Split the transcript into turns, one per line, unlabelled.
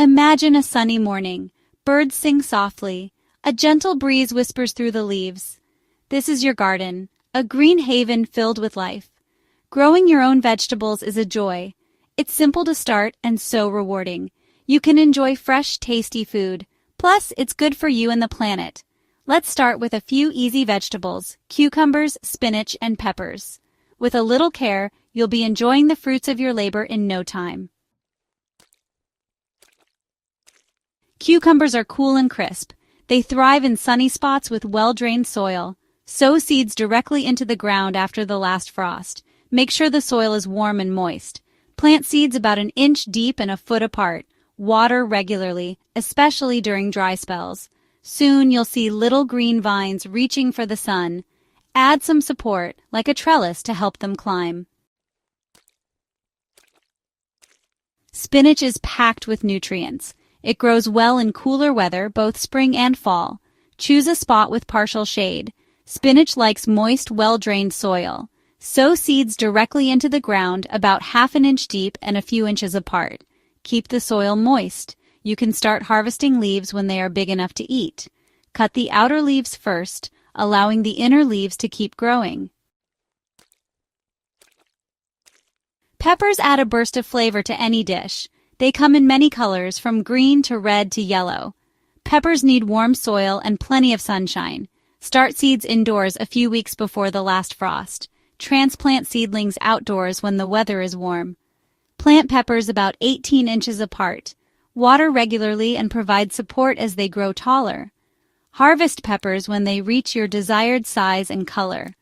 Imagine a sunny morning. Birds sing softly. A gentle breeze whispers through the leaves. This is your garden, a green haven filled with life. Growing your own vegetables is a joy. It's simple to start and so rewarding. You can enjoy fresh, tasty food. Plus, it's good for you and the planet. Let's start with a few easy vegetables: cucumbers, spinach, and peppers. With a little care, you'll be enjoying the fruits of your labor in no time. Cucumbers are cool and crisp. They thrive in sunny spots with well-drained soil. Sow seeds directly into the ground after the last frost. Make sure the soil is warm and moist. Plant seeds about an inch deep and a foot apart. Water regularly, especially during dry spells. Soon you'll see little green vines reaching for the sun. Add some support, like a trellis, to help them climb. Spinach is packed with nutrients. It grows well in cooler weather, both spring and fall. Choose a spot with partial shade. Spinach likes moist, well-drained soil. Sow seeds directly into the ground, about half an inch deep and a few inches apart. Keep the soil moist. You can start harvesting leaves when they are big enough to eat. Cut the outer leaves first, allowing the inner leaves to keep growing. Peppers add a burst of flavor to any dish. They come in many colors, from green to red to yellow. Peppers need warm soil and plenty of sunshine. Start seeds indoors a few weeks before the last frost. Transplant seedlings outdoors when the weather is warm. Plant peppers about 18 inches apart. Water regularly and provide support as they grow taller. Harvest peppers when they reach your desired size and color.